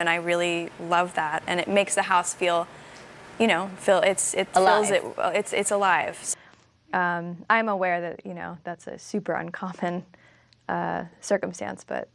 And I really love that, and it makes the house feel, it's alive. I'm aware that, that's a super uncommon circumstance, but...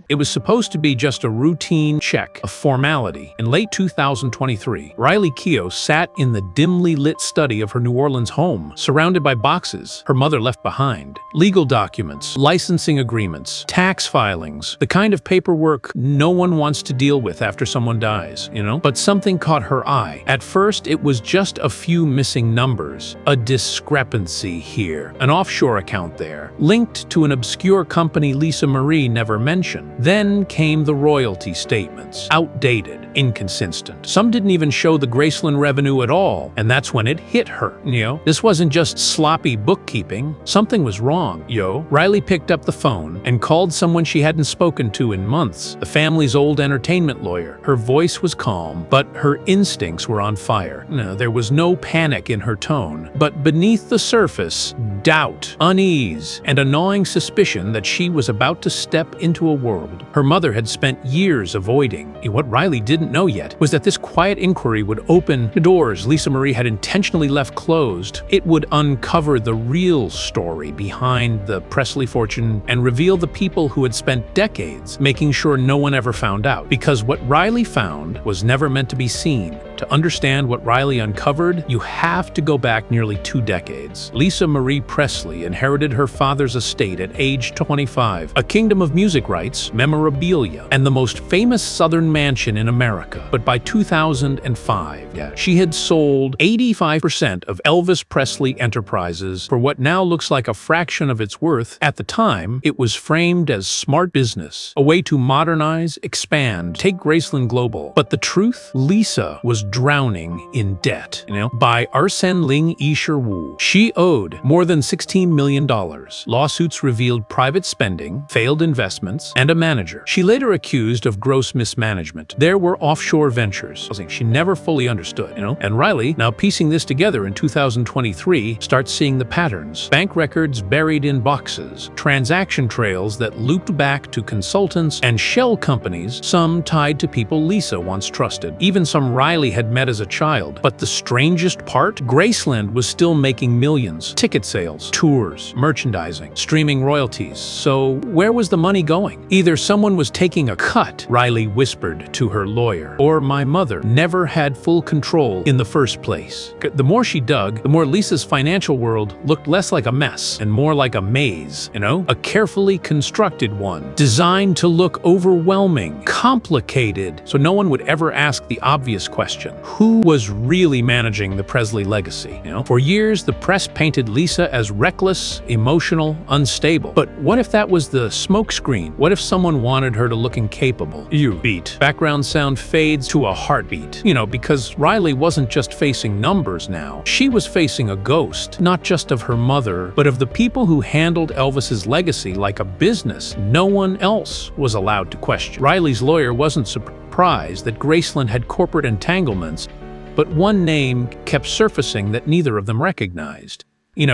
It was supposed to be just a routine check, a formality. In late 2023, Riley Keough sat in the dimly lit study of her New Orleans home, surrounded by boxes her mother left behind. Legal documents, licensing agreements, tax filings, the kind of paperwork no one wants to deal with after someone dies, But something caught her eye. At first, it was just a few missing numbers, a discrepancy here, an offshore account there, linked to an obscure company Lisa Marie never mentioned. Then came the royalty statements. Outdated, inconsistent. Some didn't even show the Graceland revenue at all, and that's when it hit her, This wasn't just sloppy bookkeeping. Something was wrong, Riley picked up the phone and called someone she hadn't spoken to in months, the family's old entertainment lawyer. Her voice was calm, but her instincts were on fire. There was no panic in her tone, but beneath the surface, doubt, unease, and a gnawing suspicion that she was about to step into a world her mother had spent years avoiding. What Riley didn't know yet was that this quiet inquiry would open the doors Lisa Marie had intentionally left closed. It would uncover the real story behind the Presley fortune and reveal the people who had spent decades making sure no one ever found out. Because what Riley found was never meant to be seen. To understand what Riley uncovered, you have to go back nearly 2 decades. Lisa Marie Presley inherited her father's estate at age 25, a kingdom of music rights, memorabilia, and the most famous Southern mansion in America. But by 2005, she had sold 85% of Elvis Presley Enterprises for what now looks like a fraction of its worth. At the time, it was framed as smart business, a way to modernize, expand, take Graceland global. But the truth? Lisa was drowning in debt, by Arsène Ling-Isher Wu. She owed more than $16 million. Lawsuits revealed private spending, failed investments, and a manager she later accused of gross mismanagement. There were offshore ventures she never fully understood, And Riley, now piecing this together in 2023, starts seeing the patterns. Bank records buried in boxes, transaction trails that looped back to consultants and shell companies, some tied to people Lisa once trusted, even some Riley had met as a child. But the strangest part? Graceland was still making millions. Ticket sales, tours, merchandising, streaming royalties. So where was the money going? Either someone was taking a cut, Riley whispered to her lawyer, or my mother never had full control in the first place. The more she dug, the more Lisa's financial world looked less like a mess and more like a maze, a carefully constructed one, designed to look overwhelming, complicated, so no one would ever ask the obvious question. Who was really managing the Presley legacy? For years, the press painted Lisa as reckless, emotional, unstable. But what if that was the smokescreen? What if someone wanted her to look incapable? Beat. Background sound fades to a heartbeat. Because Riley wasn't just facing numbers now. She was facing a ghost, not just of her mother, but of the people who handled Elvis's legacy like a business no one else was allowed to question. Riley's lawyer wasn't surprised that Graceland had corporate entanglements, but one name kept surfacing that neither of them recognized.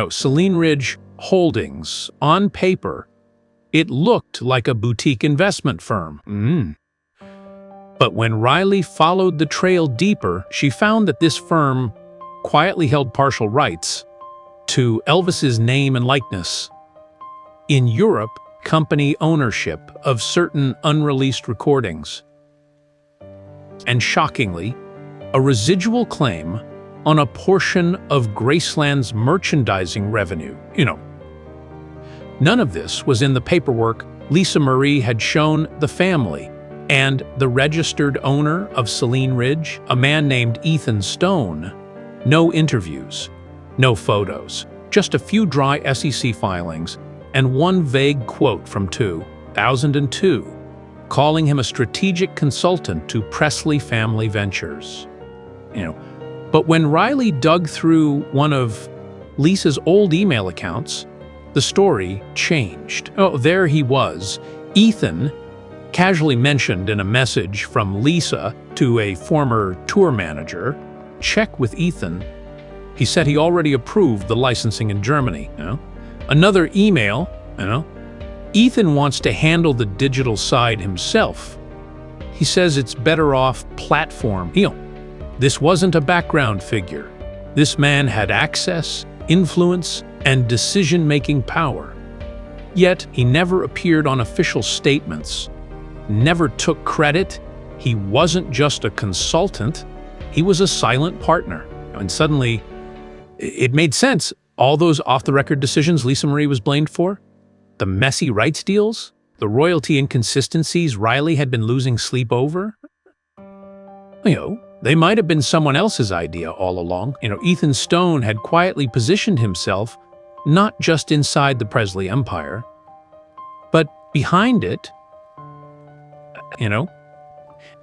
Celine Ridge Holdings. On paper, it looked like a boutique investment firm. But when Riley followed the trail deeper, she found that this firm quietly held partial rights to Elvis's name and likeness. In Europe, company ownership of certain unreleased recordings. And shockingly, a residual claim on a portion of Graceland's merchandising revenue. None of this was in the paperwork Lisa Marie had shown the family, and the registered owner of Celine Ridge, a man named Ethan Stone. No interviews, no photos, just a few dry SEC filings, and one vague quote from 2002, calling him a strategic consultant to Presley Family Ventures. But when Riley dug through one of Lisa's old email accounts, the story changed. There he was, Ethan, casually mentioned in a message from Lisa to a former tour manager. Check with Ethan. He said he already approved the licensing in Germany. Another email, Ethan wants to handle the digital side himself. He says it's better off platform. This wasn't a background figure. This man had access, influence, and decision-making power. Yet, he never appeared on official statements, never took credit. He wasn't just a consultant, he was a silent partner. And suddenly, it made sense. All those off-the-record decisions Lisa Marie was blamed for, the messy rights deals, the royalty inconsistencies Riley had been losing sleep over, they might have been someone else's idea all along. Ethan Stone had quietly positioned himself not just inside the Presley empire, but behind it,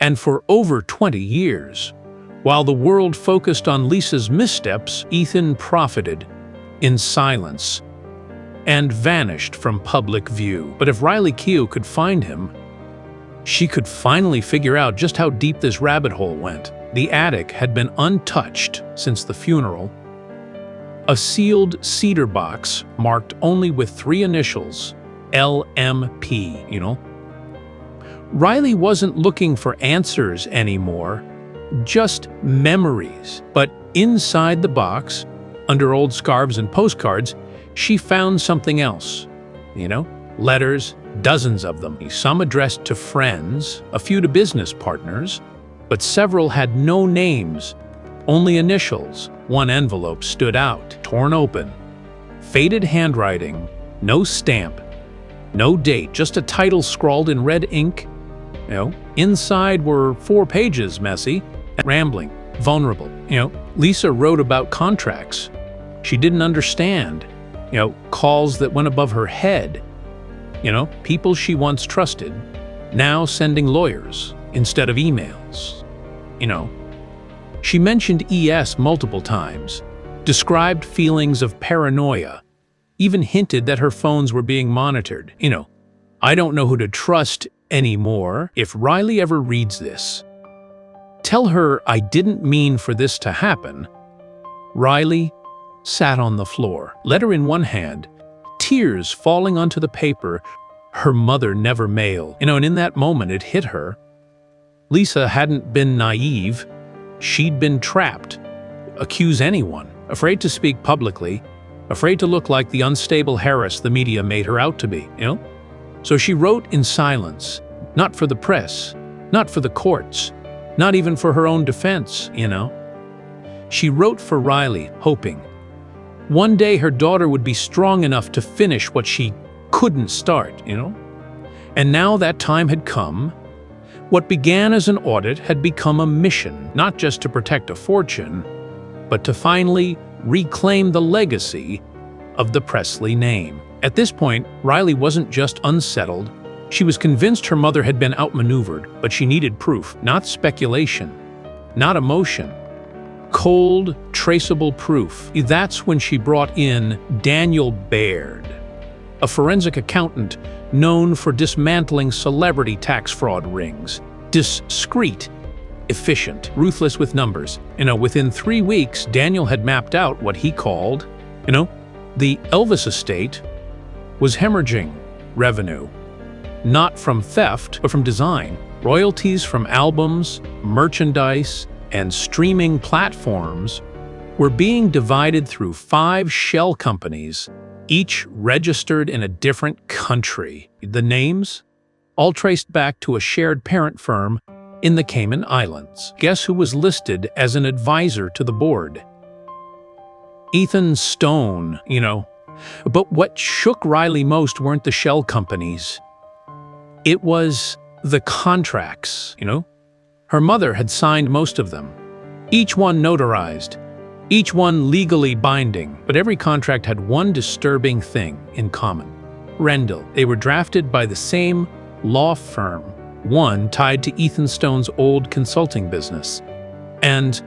And for over 20 years, while the world focused on Lisa's missteps, Ethan profited in silence and vanished from public view. But if Riley Keough could find him, she could finally figure out just how deep this rabbit hole went. The attic had been untouched since the funeral. A sealed cedar box marked only with 3 initials, LMP, Riley wasn't looking for answers anymore, just memories. But inside the box, under old scarves and postcards, she found something else. Letters, dozens of them, some addressed to friends, a few to business partners, but several had no names, only initials. One envelope stood out, torn open. Faded handwriting, no stamp, no date, just a title scrawled in red ink. Inside were 4 pages, messy, rambling, vulnerable. Lisa wrote about contracts she didn't understand, calls that went above her head, people she once trusted, now sending lawyers instead of emails. She mentioned ES multiple times, described feelings of paranoia, even hinted that her phones were being monitored. I don't know who to trust anymore. If Riley ever reads this, tell her I didn't mean for this to happen. Riley sat on the floor, letter in one hand, tears falling onto the paper her mother never mailed. And in that moment it hit her. Lisa hadn't been naive. She'd been trapped. Accuse anyone. Afraid to speak publicly. Afraid to look like the unstable Harris the media made her out to be, So she wrote in silence, not for the press, not for the courts, not even for her own defense, She wrote for Riley, hoping one day her daughter would be strong enough to finish what she couldn't start, And now that time had come. What began as an audit had become a mission, not just to protect a fortune, but to finally reclaim the legacy of the Presley name. At this point, Riley wasn't just unsettled. She was convinced her mother had been outmaneuvered, but she needed proof, not speculation, not emotion. Cold, traceable proof. That's when she brought in Daniel Baird, a forensic accountant known for dismantling celebrity tax fraud rings. Discreet, efficient, ruthless with numbers. Within 3 weeks, Daniel had mapped out what he called, the Elvis estate was hemorrhaging revenue. Not from theft, but from design. Royalties from albums, merchandise, and streaming platforms were being divided through 5 shell companies, each registered in a different country. The names? All traced back to a shared parent firm in the Cayman Islands. Guess who was listed as an advisor to the board? Ethan Stone, But what shook Riley most weren't the shell companies. It was the contracts, Her mother had signed most of them, each one notarized, each one legally binding, but every contract had one disturbing thing in common. Rendell. They were drafted by the same law firm, one tied to Ethan Stone's old consulting business. And,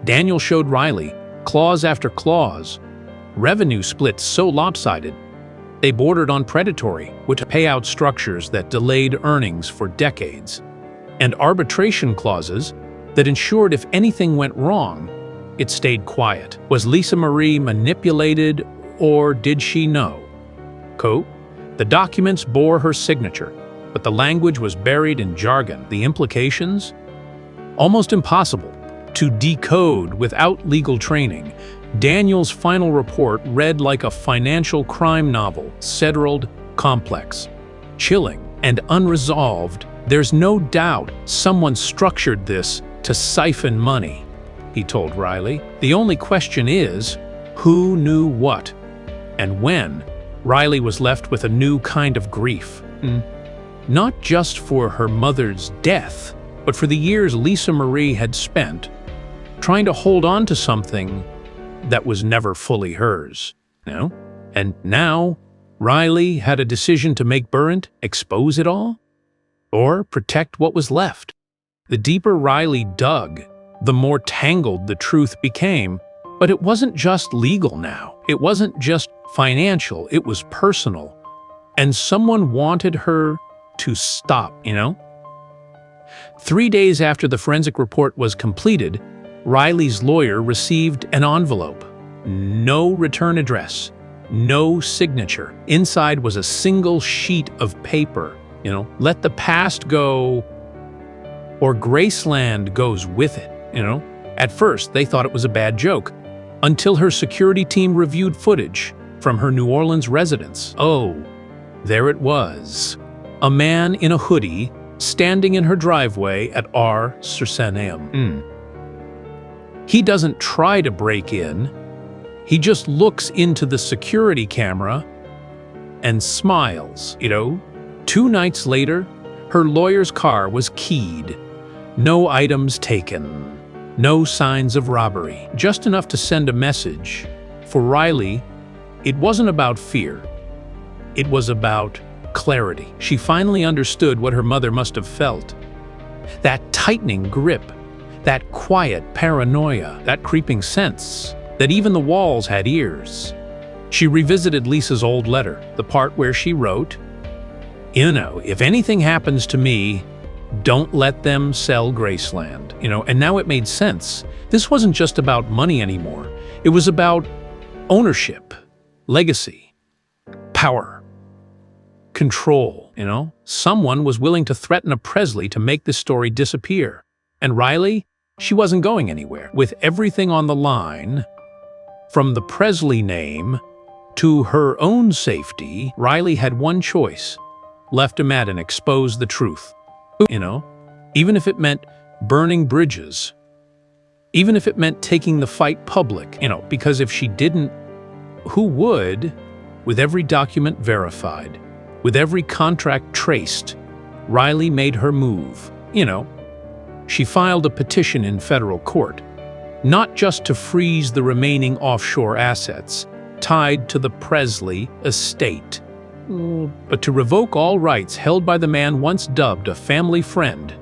Daniel showed Riley, clause after clause, revenue splits so lopsided, they bordered on predatory, with payout structures that delayed earnings for decades, and arbitration clauses that ensured if anything went wrong, it stayed quiet. Was Lisa Marie manipulated, or did she know? The documents bore her signature, but the language was buried in jargon. The implications? Almost impossible to decode without legal training. Daniel's final report read like a financial crime novel, settled, complex, chilling, and unresolved. There's no doubt someone structured this to siphon money, he told Riley. The only question is, who knew what and when? Riley was left with a new kind of grief. Not just for her mother's death, but for the years Lisa Marie had spent trying to hold on to something that was never fully hers. And now, Riley had a decision to make: Burrent, expose it all, or protect what was left. The deeper Riley dug, the more tangled the truth became. But it wasn't just legal now. It wasn't just financial. It was personal. And someone wanted her to stop, 3 days after the forensic report was completed, Riley's lawyer received an envelope. No return address, no signature. Inside was a single sheet of paper. Let the past go, or Graceland goes with it, At first, they thought it was a bad joke, until her security team reviewed footage from her New Orleans residence. Oh, there it was. A man in a hoodie standing in her driveway at R. Cerceneum. He doesn't try to break in. He just looks into the security camera and smiles, 2 nights later, her lawyer's car was keyed. No items taken. No signs of robbery. Just enough to send a message. For Riley, it wasn't about fear. It was about clarity. She finally understood what her mother must have felt. That tightening grip, that quiet paranoia, that creeping sense that even the walls had ears. She revisited Lisa's old letter, the part where she wrote, if anything happens to me, don't let them sell Graceland, and now it made sense. This wasn't just about money anymore. It was about ownership, legacy, power, control, Someone was willing to threaten a Presley to make this story disappear. And Riley, she wasn't going anywhere. With everything on the line, from the Presley name to her own safety, Riley had one choice: left him at and expose the truth. Even if it meant burning bridges, even if it meant taking the fight public, because if she didn't, who would? With every document verified, with every contract traced, Riley made her move. She filed a petition in federal court, not just to freeze the remaining offshore assets tied to the Presley estate, but to revoke all rights held by the man once dubbed a family friend.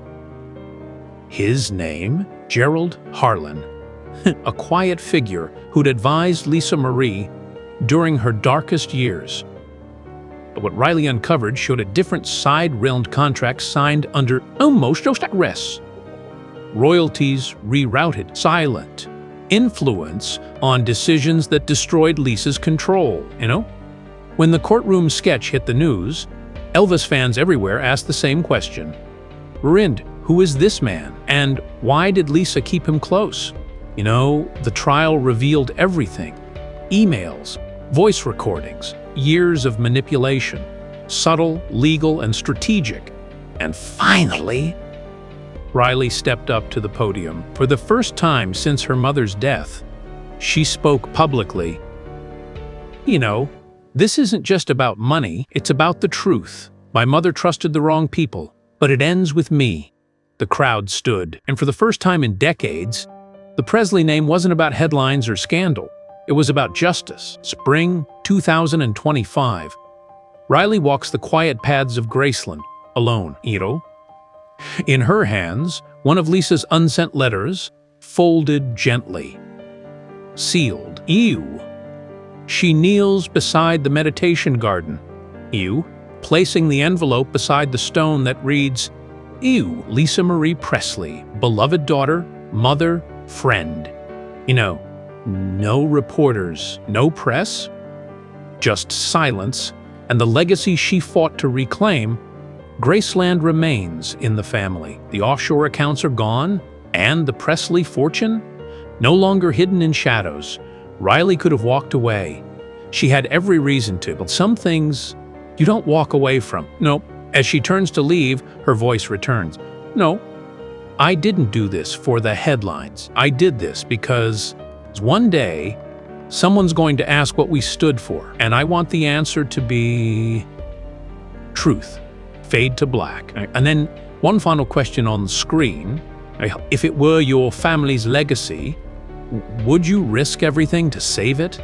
His name, Gerald Harlan, a quiet figure who'd advised Lisa Marie during her darkest years. But what Riley uncovered showed a different side-railed contract signed under emotional stress. Royalties rerouted, silent influence on decisions that destroyed Lisa's control, When the courtroom sketch hit the news, Elvis fans everywhere asked the same question. Rind, who is this man? And why did Lisa keep him close? The trial revealed everything. Emails, voice recordings, years of manipulation, subtle, legal, and strategic. And finally, Riley stepped up to the podium. For the first time since her mother's death, she spoke publicly. This isn't just about money, it's about the truth. My mother trusted the wrong people, but it ends with me. The crowd stood, and for the first time in decades, the Presley name wasn't about headlines or scandal. It was about justice. Spring 2025. Riley walks the quiet paths of Graceland, alone, In her hands, one of Lisa's unsent letters, folded gently. Sealed. She kneels beside the meditation garden, placing the envelope beside the stone that reads, Lisa Marie Presley, beloved daughter, mother, friend. No reporters, no press, just silence, and the legacy she fought to reclaim Graceland remains in the family. The offshore accounts are gone, and the Presley fortune? No longer hidden in shadows. Riley could have walked away. She had every reason to, but some things you don't walk away from. No. As she turns to leave, her voice returns. No, I didn't do this for the headlines. I did this because one day, someone's going to ask what we stood for, and I want the answer to be truth. Fade to black. And then one final question on the screen. If it were your family's legacy, would you risk everything to save it?